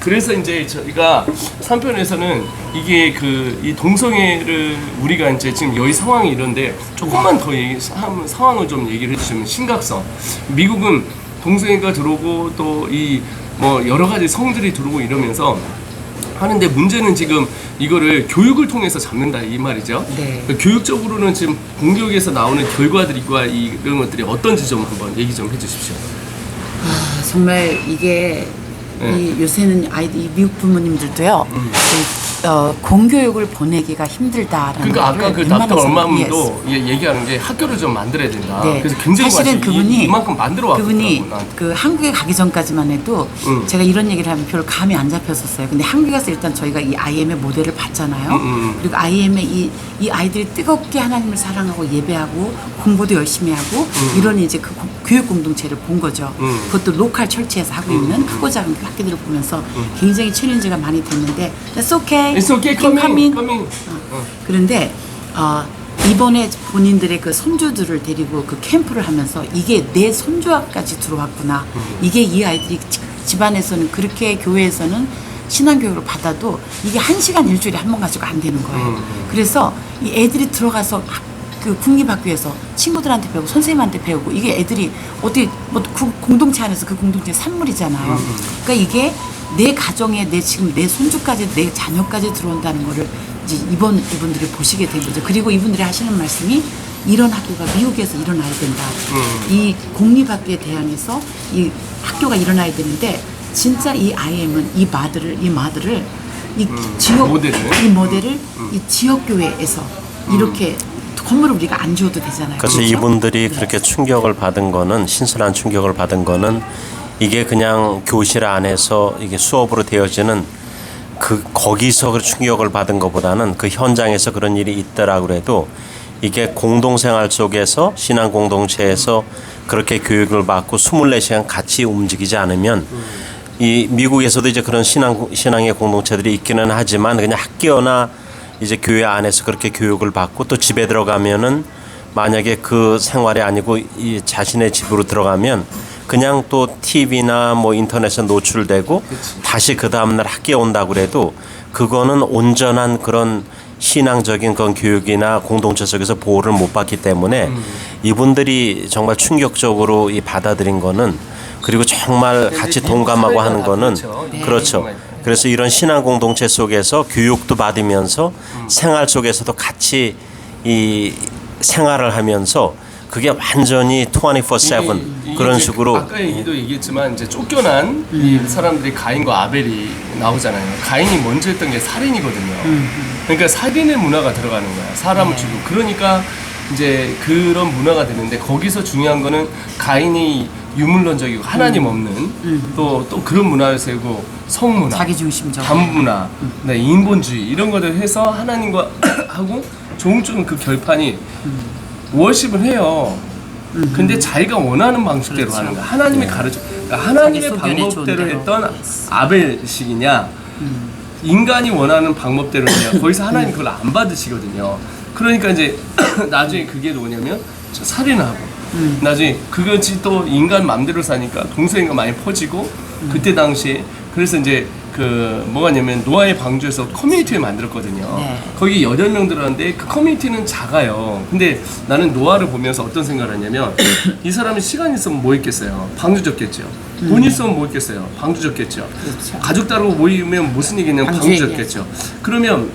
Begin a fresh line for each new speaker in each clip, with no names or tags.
그래서 이제 저희가 3편에서는 이게 이 동성애를 우리가 이제 지금 여기 상황이 이런데 조금만 더 상황을 좀 얘기를 해주시면 심각성. 미국은 동성애가 들어오고 또 뭐 여러 가지 성들이 들어오고 이러면서 하는데 문제는 지금 이거를 교육을 통해서 잡는다 이 말이죠.
네.
교육적으로는 지금 공교육에서 나오는 결과들과 이런 것들이 어떤지 좀 한번 얘기 좀 해주십시오.
아, 정말 이게 이 요새는 이 미국 부모님들도요. 공교육을 보내기가 힘들다라는.
그러니까 아까 그 닥터 얼마문도 얘기하는 게 학교를 좀 만들어야 된다.
네.
그래서 굉장히
사실은 그분이
이만큼 만들어 왔거든요.
그분이 그 한국에 가기 전까지만 해도 제가 이런 얘기를 하면 별로 감이 안 잡혔었어요. 근데 한국에 가서 일단 저희가 이 IM의 모델을 봤잖아요. 그리고 IM의 이 아이들이 뜨겁게 하나님을 사랑하고 예배하고 공부도 열심히 하고 이런 이제 그 교육 공동체를 본 거죠. 그것도 로컬 철치에서 하고 있는 크고 작은 그 학교들을 보면서 굉장히 챌린지가 많이 됐는데 That's okay.
It's okay. Coming.
그런데 이번에 본인들의 그 손주들을 데리고 그 캠프를 하면서 이게 내 손주까지 들어왔구나. 이게 이 아이들이 집안에서는 그렇게 교회에서는 신앙교육을 받아도 이게 1시간 일주일에 한 번 가지고 안 되는 거예요. 그래서 이 애들이 들어가서 그 국립학교에서 친구들한테 배우고 선생님한테 배우고 이게 애들이 어디 뭐 공동체 안에서 그 공동체 산물이잖아요. 그러니까 이게 내 가정에 지금 내 손주까지 내 자녀까지 들어온다는 거를 이제 이분들이 보시게 된 거죠. 그리고 이분들이 하시는 말씀이 이런 학교가 미국에서 일어나야 된다. 이 공립학교에 대항해서 이 학교가 일어나야 되는데 진짜 이 IM은 이 모델을 이 모델을 이 지역 교회에서 이렇게 건물을 우리가 안 지어도 되잖아요.
그래서 그렇죠? 이분들이 그렇게 충격을 받은 거는 신선한 충격을 받은 거는 이게 그냥 교실 안에서 이게 수업으로 되어지는 거기서 그 충격을 받은 것보다는 그 현장에서 그런 일이 있더라고 그래도 이게 공동생활 속에서 신앙 공동체에서 그렇게 교육을 받고 24시간 같이 움직이지 않으면 이 미국에서도 이제 그런 신앙의 공동체들이 있기는 하지만 그냥 학교나 이제 교회 안에서 그렇게 교육을 받고 또 집에 들어가면은 만약에 그 생활이 아니고 이 자신의 집으로 들어가면 그냥 또 TV나 뭐 인터넷에 노출되고 그치. 다시 그 다음날 학교에 온다고 그래도 그거는 온전한 그런 신앙적인 그런 교육이나 공동체 속에서 보호를 못 받기 때문에 이분들이 정말 충격적으로 받아들인 거는 그리고 정말 같이 동감하고 하는 거는 그렇죠. 그래서 이런 신앙 공동체 속에서 교육도 받으면서 생활 속에서도 같이 이 생활을 하면서 그게 완전히 24/7 그런 식으로
아까 얘기도 얘기했지만 이제 쫓겨난 이 사람들이 가인과 아벨이 나오잖아요. 가인이 먼저 했던 게 살인이거든요. 그러니까 살인의 문화가 들어가는 거야. 사람을 죽이고. 그러니까 이제 그런 문화가 되는데 거기서 중요한 거는 가인이 유물론적이고 하나님 없는 또 그런 문화를 세우고 성문화,
자기중심적,
반문화, 네, 인본주의 이런 것들 해서 하나님과 하고 종종 그 결판이 월십을 해요. 근데 자기가 원하는 방식대로
그렇죠.
하는 거야. 하나님이 가르쳐. 그러니까 하나님의 방법대로 했던 아벨식이냐, 인간이 원하는 방법대로 해야 거기서 하나님 그걸 안 받으시거든요. 그러니까 이제 나중에 그게 뭐냐면 살인하고 나중에 그것이 또 인간 맘대로 사니까 동성애가 많이 퍼지고 그때 당시에 그래서 이제 뭐가냐면 노아의 방주에서 커뮤니티를 만들었거든요.
네. 거기
8명 들어갔는데 그 커뮤니티는 작아요. 근데 나는 노아를 보면서 어떤 생각을 했냐면 이 사람이 시간 있으면 뭐 있겠어요? 방주 졌겠죠. 돈 있으면 뭐 있겠어요? 방주 졌겠죠.
그렇죠.
가족 따르고 모이면 무슨 얘기냐면 방주 졌겠죠. 그러면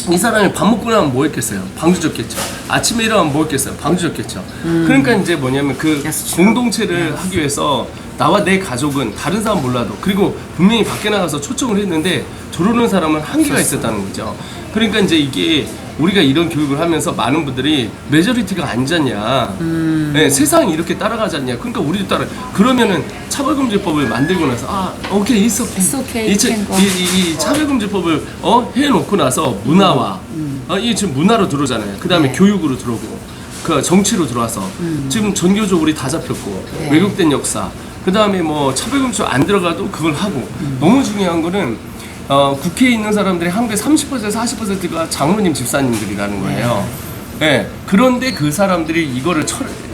이 사람이 밥 먹고 나면 뭐 했겠어요? 방주 졌겠죠. 아침에 일어나면 뭐 했겠어요? 방주 졌겠죠. 그러니까 이제 뭐냐면 그 공동체를 하기 위해서 나와 내 가족은 다른 사람 몰라도 그리고 분명히 밖에 나가서 초청을 했는데 저러는 사람은 한계가 있었다는 거죠. 그러니까 이제 이게 우리가 이런 교육을 하면서 많은 분들이 메저리티가 아니잖냐, 네, 세상이 이렇게 따라가지 않냐. 그러니까 우리도 따라. 그러면은 차별금지법을 만들고 나서 오케이, it's okay. 이 차별금지법을 해놓고 나서 문화와 이게 지금 문화로 들어오잖아요. 그 다음에 교육으로 들어오고 그 정치로 들어와서 지금 전교조 우리 다 잡혔고 왜곡된 역사. 그 다음에 뭐 차별금지법 안 들어가도 그걸 하고 너무 중요한 거는. 국회에 있는 사람들이 한국의 30%에서 40%가 장로님 집사님들이라는 거예요. 네. 그런데 그 사람들이 이거를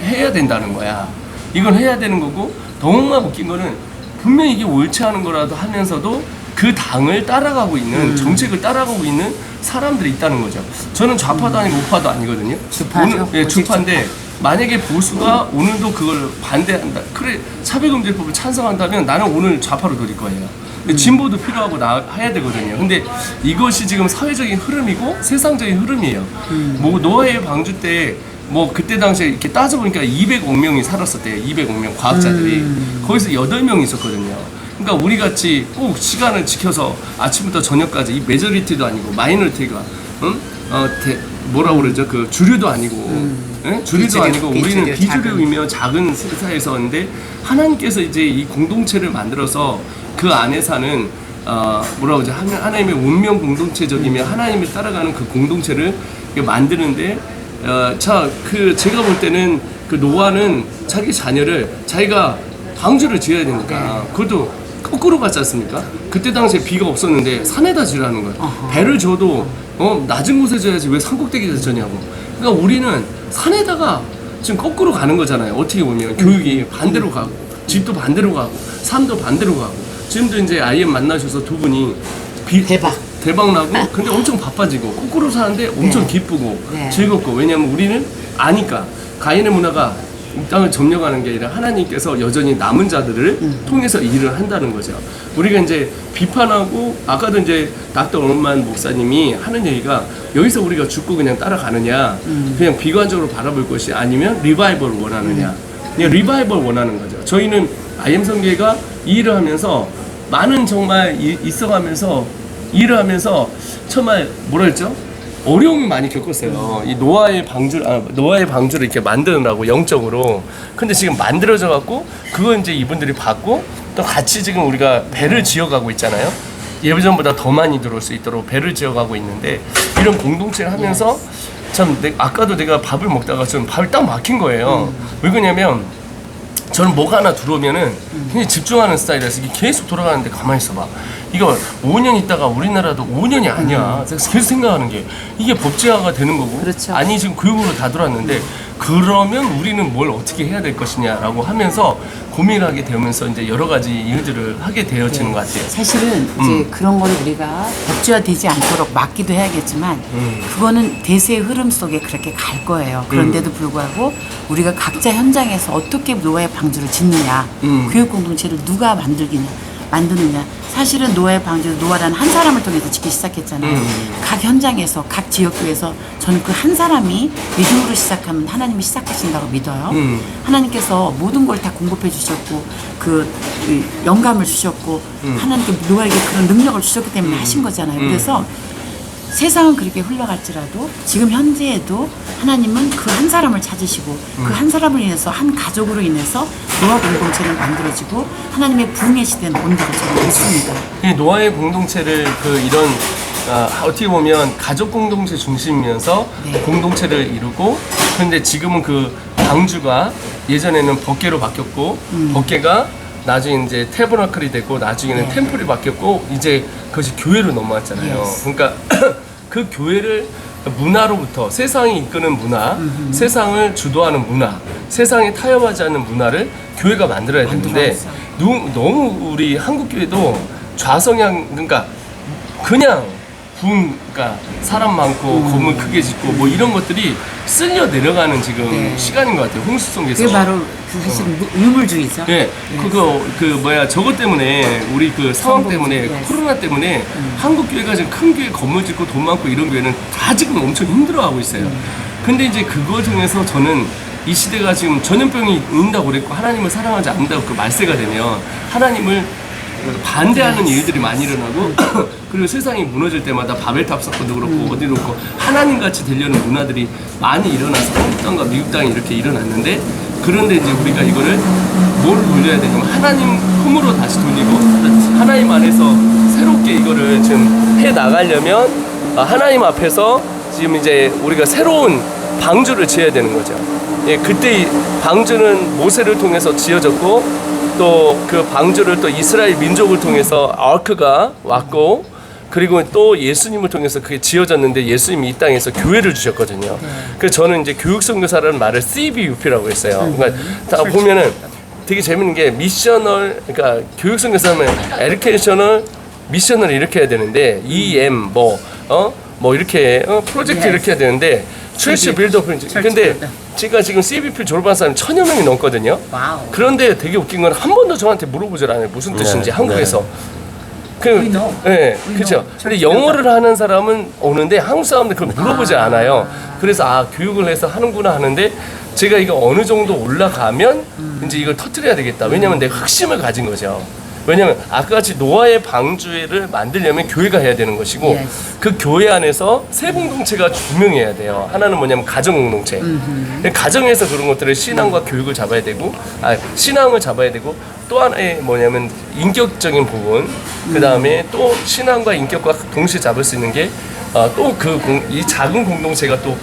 해야 된다는 거야. 이건 해야 되는 거고, 정말 웃긴 거는 분명히 이게 옳지 않은 거라도 하면서도 그 당을 따라가고 있는 정책을 따라가고 있는 사람들이 있다는 거죠. 저는 좌파도 아니고 우파도 아니거든요.
주파죠?
예,
오직
주파인데 만약에 보수가 오늘도 그걸 반대한다. 그래 차별금지법을 찬성한다면 나는 오늘 좌파로 돌릴 거예요. 근데 진보도 필요하고 해야 되거든요. 근데 이것이 지금 사회적인 흐름이고 세상적인 흐름이에요. 뭐 노아의 방주 때 뭐 그때 당시에 이렇게 따져보니까 200억 명이 살았었대요. 200억 명 과학자들이. 거기서 8명이 있었거든요. 그러니까 우리 같이 꼭 시간을 지켜서 아침부터 저녁까지 이 메저리티도 아니고 마이너리티가 뭐라고 그러죠? 그 주류도 아니고 예? 주류도
비주류,
아니고 우리는
비주류,
비주류이며 작은 세상에서인데 하나님께서 이제 이 공동체를 만들어서 그 안에 사는 뭐라고 하죠? 하나님의 운명 공동체적이며 하나님을 따라가는 그 공동체를 만드는데 제가 볼 때는 그 노아는 자기 자녀를 자기가 방주를 지어야 되니까 그것도 거꾸로 갔지 않습니까? 그때 당시에 비가 없었는데 산에다 지으라는 거예요. 배를 줘도 낮은 곳에 져야지 왜 산꼭대기에서 져냐고. 그러니까 우리는 산에다가 지금 거꾸로 가는 거잖아요. 어떻게 보면 교육이 반대로 가고 집도 반대로 가고 삶도 반대로 가고 지금도 이제 IM 만나셔서 두 분이 대박 나고 근데 엄청 바빠지고 거꾸로 사는데 엄청 기쁘고 즐겁고 왜냐면 우리는 아니까 가인의 문화가 이 땅을 점령하는 게 아니라 하나님께서 여전히 남은 자들을 통해서 일을 한다는 거죠. 우리가 이제 비판하고 아까도 이제 닥터 얼만 목사님이 하는 얘기가 여기서 우리가 죽고 그냥 따라가느냐 그냥 비관적으로 바라볼 것이 아니면 리바이벌을 원하느냐 그냥 리바이벌 원하는 거죠. 저희는 IM 성교회가 이 일을 하면서 많은 정말 있어가면서 일을 하면서 정말 뭐라 했죠? 어려움이 많이 겪었어요. 이 노아의 방주를 이렇게 만드느라고 영적으로. 근데 지금 만들어져 갖고 그거 이제 이분들이 받고 또 같이 지금 우리가 배를 지어가고 있잖아요. 예전보다 더 많이 들어올 수 있도록 배를 지어가고 있는데 이런 공동체를 하면서 참 아까도 내가 밥을 먹다가 좀 밥이 딱 막힌 거예요. 왜 그러냐면 저는 뭐가 하나 들어오면은 굉장히 집중하는 스타일이라서 이게 계속 돌아가는데 가만히 있어봐. 이거 5년 있다가 우리나라도 5년이 아니야. 그래서 계속 생각하는 게 이게 법제화가 되는 거고
그렇죠.
아니 지금 교육으로 다 들어왔는데 그러면 우리는 뭘 어떻게 해야 될 것이냐라고 하면서 고민하게 되면서 이제 여러 가지 일들을 하게 되어지는 것 같아요.
사실은 이제 그런 거를 우리가 법제화되지 않도록 막기도 해야겠지만 그거는 대세의 흐름 속에 그렇게 갈 거예요. 그런데도 불구하고 우리가 각자 현장에서 어떻게 노아의 방주를 짓느냐 교육 공동체를 누가 만드느냐 사실은 노아의 방주를 노아라는 한 사람을 통해서 짓기 시작했잖아요. 각 현장에서 각 지역교회에서 저는 그 한 사람이 믿음으로 시작하면 하나님이 시작하신다고 믿어요. 하나님께서 모든 걸 다 공급해 주셨고 그 영감을 주셨고 하나님께 노아에게 그런 능력을 주셨기 때문에 하신 거잖아요. 그래서 세상은 그렇게 흘러갈지라도 지금 현재에도 하나님은 그 한 사람을 찾으시고 그 한 사람을 인해서 한 가족으로 인해서 노아 공동체를 만들어지고 하나님의 부흥의 시대는 온다고 저는 믿습니다.
이 노아의 공동체를 이런 어떻게 보면 가족 공동체 중심이면서 공동체를 이루고 그런데 지금은 그 방주가 예전에는 법궤로 바뀌었고 법궤가 나중에 이제 태버너클이 되고 나중에는 템플이 바뀌었고 이제 그것이 교회로 넘어왔잖아요. 그러니까 그 교회를 문화로부터 세상이 이끄는 문화, 세상을 주도하는 문화, 세상에 타협하지 않는 문화를 교회가 만들어야 되는데 너무 우리 한국 교회도 좌성향 그러니까 그냥 그러니까 사람 많고 건물 크게 짓고 뭐 이런 것들이 쓸려 내려가는 지금 시간인 것 같아요. 홍수 속에서.
그게 바로 사실 유물주의죠.
네, 저것 때문에 우리 그 상황 때문에 코로나 때문에 한국 교회가 지금 큰 교회 건물 짓고 돈 많고 이런 교회는 다 지금 엄청 힘들어하고 있어요. 근데 이제 그거 중에서 저는 이 시대가 지금 전염병이 온다고 그랬고 하나님을 사랑하지 않는다고 그 말세가 되면 하나님을 반대하는 일들이 많이 일어나고 그리고 세상이 무너질 때마다 바벨탑 사건도 그렇고 어디도 그렇고 하나님같이 되려는 문화들이 많이 일어나서 한국 땅과 미국 땅이 이렇게 일어났는데 그런데 이제 우리가 이거를 뭐를 돌려야 되냐면 하나님 품으로 다시 돌리고 하나님 안에서 새롭게 이거를 지금 해 나가려면 하나님 앞에서 지금 이제 우리가 새로운 방주를 지어야 되는 거죠. 예, 그때 방주는 모세를 통해서 지어졌고 또 그 방주를 또 이스라엘 민족을 통해서 아크가 왔고 그리고 또 예수님을 통해서 그게 지어졌는데 예수님이 이 땅에서 교회를 주셨거든요. 그래서 저는 이제 교육선교사라는 말을 CBUP라고 했어요. 그러니까 다 보면은 되게 재밌는 게 미셔널, 그러니까 교육성에서 하면 에듀케이셔널, 미셔널 이렇게 해야 되는데 EM 뭐 이렇게 프로젝트
Yes.
이렇게 해야 되는데 철시 빌더 근데 제가 지금 CBP 졸업한 사람이 1000여 명이 넘거든요.
와우.
그런데 되게 웃긴 건 한 번도 저한테 물어보질 않아요. 무슨 뜻인지
네,
한국에서.
We know.
네,
We
그렇죠.
know.
근데 영어를 하는 사람은 오는데 한국 사람들 그걸 물어보지 않아요. 그래서 교육을 해서 하는구나 하는데 제가 이거 어느 정도 올라가면 이제 이걸 터뜨려야 되겠다. 왜냐면 내가 흑심을 가진 거죠. 왜냐면 아까 같이 노아의 방주를 만들려면 교회가 해야 되는 것이고
Yes.
그 교회 안에서 세 공동체가 분명해야 돼요. 하나는 뭐냐면 가정 공동체. 가정에서 그런 것들을 신앙과 교육을 잡아야 되고, 신앙을 잡아야 되고, 또 하나의 뭐냐면 인격적인 부분. 그 다음에 또 신앙과 인격과 동시에 잡을 수 있는 게 또 이 작은 공동체가 또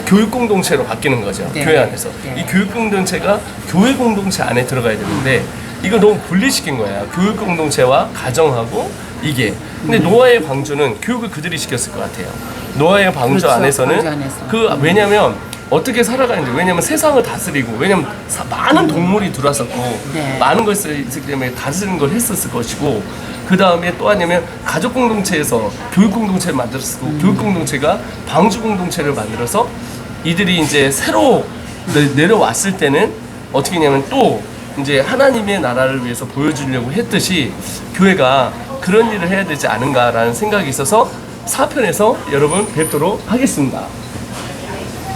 교육 공동체로 바뀌는 거죠.
네.
교회 안에서.
네.
이 교육 공동체가 교회 공동체 안에 들어가야 되는데 이걸 너무 분리시킨 거예요. 교육 공동체와 가정하고 이게. 근데 노아의 방주는 교육을 그들이 시켰을 것 같아요. 노아의 방주
그렇죠.
안에서는
방주 안에서.
왜냐면 어떻게 살아가는지, 왜냐면 세상을 다스리고, 왜냐면 많은 동물이 들어왔었고
네.
많은 것을 있기 때문에 다스리는 걸 했었을 것이고, 그 다음에 또 하냐면 가족 공동체에서 교육 공동체를 만들었고, 교육 공동체가 방주 공동체를 만들어서 이들이 이제 새로 내려왔을 때는 어떻게 했냐면 또 이제 하나님의 나라를 위해서 보여주려고 했듯이 교회가 그런 일을 해야 되지 않은가라는 생각이 있어서 4편에서 여러분 뵙도록 하겠습니다.